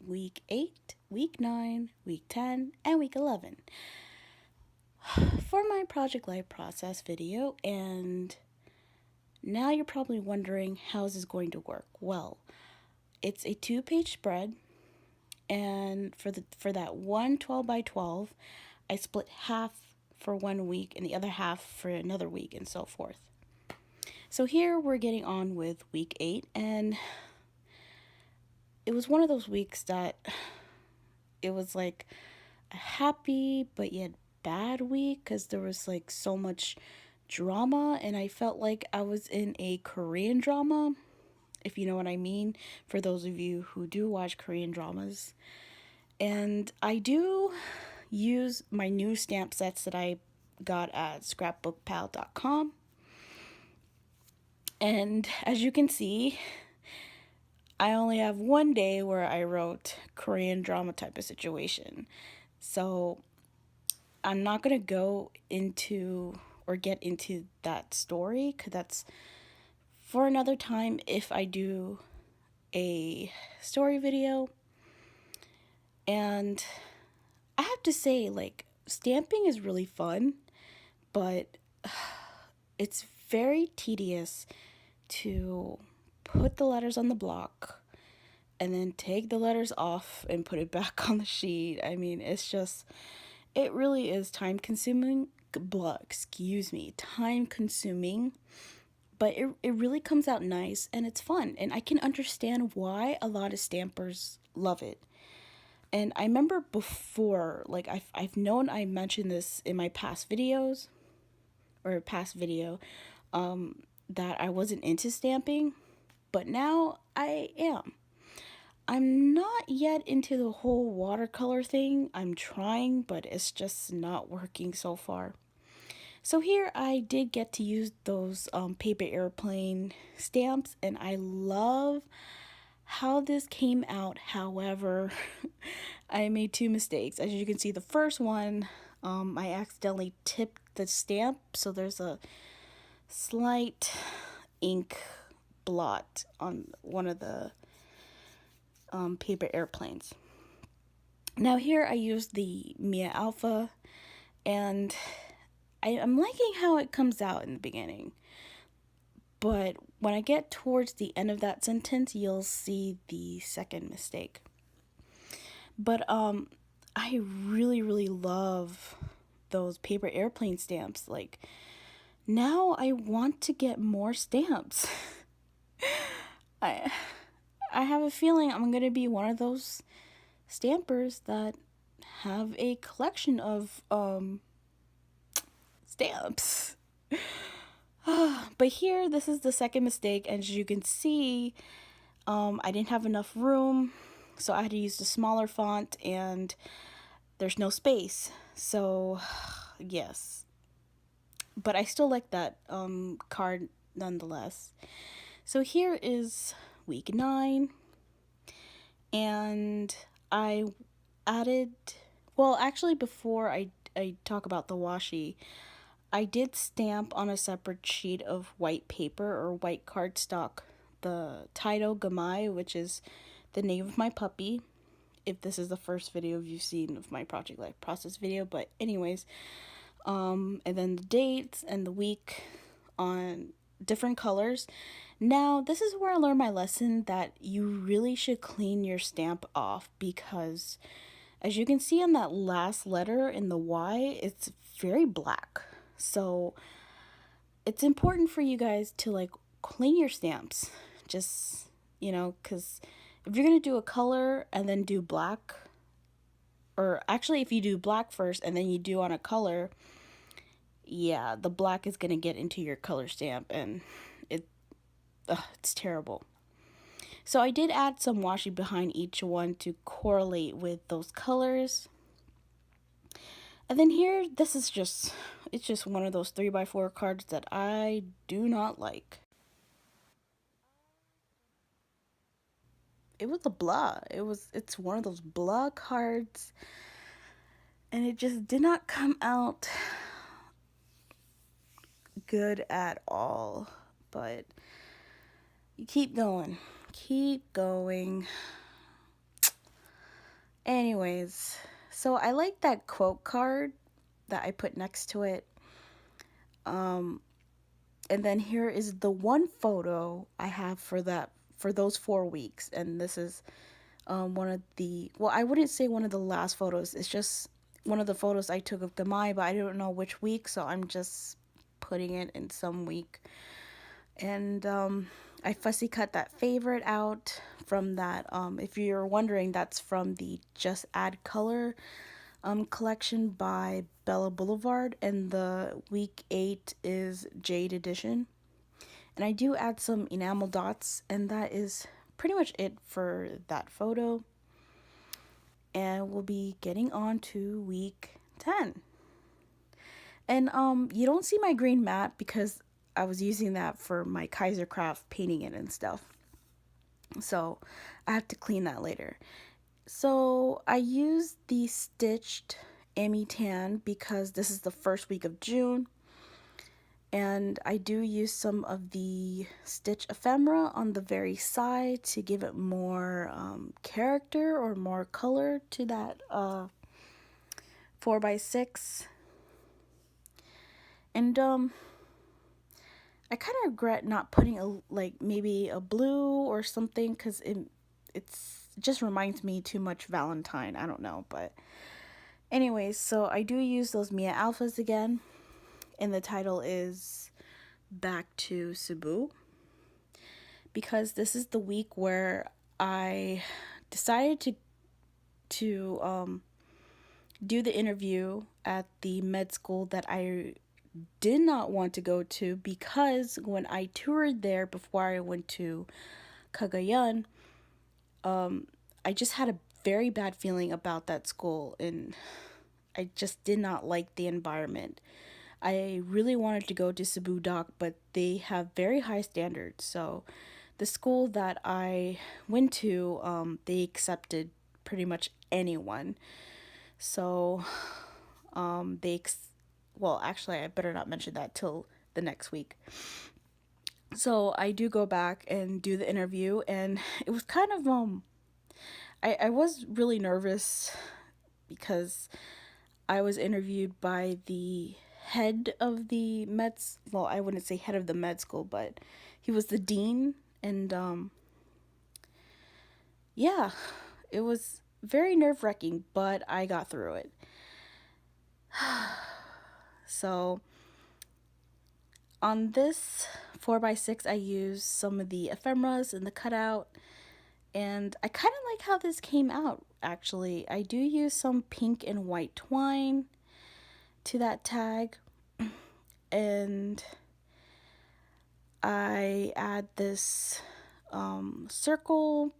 week 8, week 9, week 10, and week 11 for my Project Life process video. And now you're probably wondering, how is this going to work? Well, it's a 2-page spread, and for that one 12 by 12, I split half for 1 week and the other half for another week, and so forth. So here we're getting on with week 8, and it was one of those weeks that it was like a happy but yet bad week, because there was like so much drama, and I felt like I was in a Korean drama, if you know what I mean, for those of you who do watch Korean dramas. And I do use my new stamp sets that I got at scrapbookpal.com. And as you can see, I only have one day where I wrote Korean drama type of situation. So I'm not going to go into or get into that story, because that's for another time if I do a story video. And I have to say, like, stamping is really fun, but it's very tedious to put the letters on the block and then take the letters off and put it back on the sheet. I mean, it really is time consuming. Time consuming. But it really comes out nice, and it's fun, and I can understand why a lot of stampers love it. And I remember before, like, I've known I mentioned this in my past videos, or past video, that I wasn't into stamping, but now I am. I'm not yet into the whole watercolor thing. I'm trying, but it's just not working so far. So here I did get to use those paper airplane stamps, and I love how this came out. However, I made 2 mistakes. As you can see, the first one, I accidentally tipped the stamp, so there's a slight ink blot on one of the paper airplanes. Now here I used the Mia Alpha, and I'm liking how it comes out in the beginning. But when I get towards the end of that sentence, you'll see the second mistake. But I really, really love those paper airplane stamps. Like, now I want to get more stamps. I have a feeling I'm going to be one of those stampers that have a collection of stamps. But here, this is the second mistake, and as you can see, I didn't have enough room, so I had to use the smaller font, and there's no space. So yes, but I still like that card nonetheless. So here is week 9, and I added, well, actually, before I talk about the washi, I did stamp on a separate sheet of white paper or white cardstock the title Gamai, which is the name of my puppy, if this is the first video you've seen of my Project Life process video. But anyways, and then the dates and the week on different colors. Now, this is where I learned my lesson that you really should clean your stamp off, because as you can see on that last letter in the Y, it's very black. So it's important for you guys to, like, clean your stamps. Just, because if you're going to do a color and then do black, or actually if you do black first and then you do on a color, yeah, the black is going to get into your color stamp, and it's terrible. So I did add some washi behind each one to correlate with those colors. And then here, it's just one of those 3x4 cards that I do not like. It was a blah. It's one of those blah cards, and it just did not come out good at all. But you keep going. Keep going. Anyways, so I like that quote card that I put next to it. Um, and then here is the one photo I have for those 4 weeks, and this is one of the, well, I wouldn't say one of the last photos. It's just one of the photos I took of Gamai, but I don't know which week, so I'm just putting it in some week. And I fussy cut that favorite out from that. If you're wondering, that's from the Just Add Color collection by Bella Boulevard, and the week 8 is Jade Edition. And I do add some enamel dots, and that is pretty much it for that photo. And we'll be getting on to week 10. And you don't see my green mat because I was using that for my Kaisercraft painting it and stuff. So I have to clean that later. So I used the stitched Amy Tan because this is the first week of June. And I do use some of the stitch ephemera on the very side to give it more character or more color to that 4x6. And I kind of regret not putting a maybe a blue or something because it just reminds me too much Valentine. I don't know, but anyways, so I do use those Mia Alphas again, and the title is Back to Cebu, because this is the week where I decided to do the interview at the med school that I did not want to go to, because when I toured there before I went to Cagayan, I just had a very bad feeling about that school, and I just did not like the environment. I really wanted to go to Cebu Doc, but they have very high standards. So the school that I went to, they accepted pretty much anyone. So well, actually, I better not mention that till the next week. So I do go back and do the interview, and it was kind of I was really nervous because I was interviewed by the head of the meds, well, I wouldn't say head of the med school, but he was the dean. And yeah, it was very nerve-wracking, but I got through it. So on this 4x6, I used some of the ephemeras and the cutout, and I kind of like how this came out, actually. I do use some pink and white twine to that tag, and I add this circle,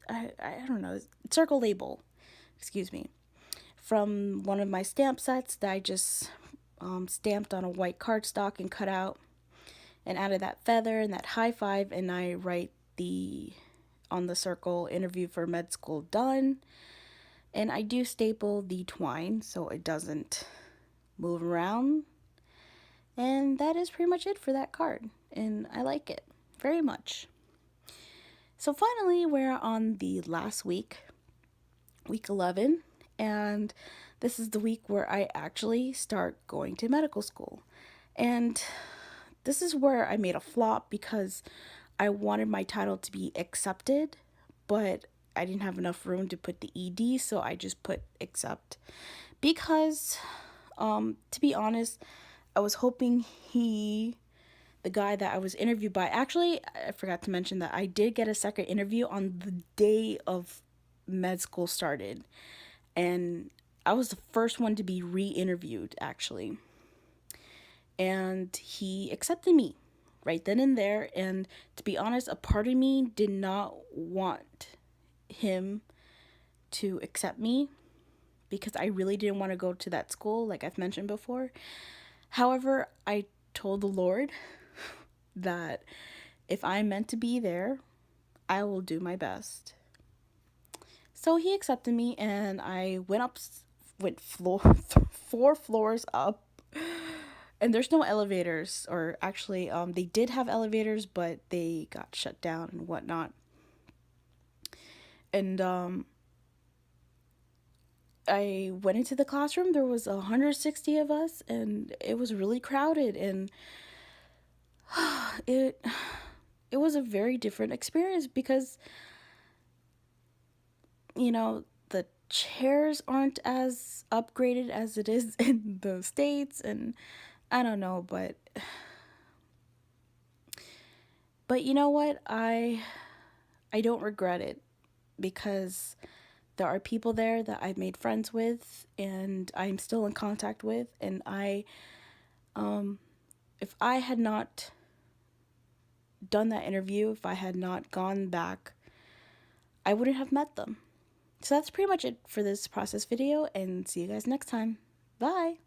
I don't know, circle label, excuse me, from one of my stamp sets that I just stamped on a white cardstock and cut out, and added that feather and that high five, and I write on the circle, interview for med school done. And I do staple the twine so it doesn't move around. And that is pretty much it for that card, and I like it very much. So finally, we're on the last week, week 11, and this is the week where I actually start going to medical school. And this is where I made a flop because I wanted my title to be accepted, but I didn't have enough room to put the ED, so I just put accept. Because, to be honest, I was hoping the guy that I was interviewed by, actually, I forgot to mention that I did get a second interview on the day of med school started. And I was the first one to be re-interviewed, actually. And he accepted me right then and there. And to be honest, a part of me did not want him to accept me because I really didn't want to go to that school, like I've mentioned before. However, I told the Lord that if I'm meant to be there, I will do my best. So he accepted me, and I went 4 floors up. And there's no elevators, or actually, they did have elevators, but they got shut down and whatnot. And I went into the classroom. There was 160 of us, and it was really crowded, and it it was a very different experience because the chairs aren't as upgraded as it is in the States, and I don't know, but you know what? I don't regret it because there are people there that I've made friends with and I'm still in contact with, and if I had not done that interview, if I had not gone back, I wouldn't have met them. So that's pretty much it for this process video, and see you guys next time. Bye.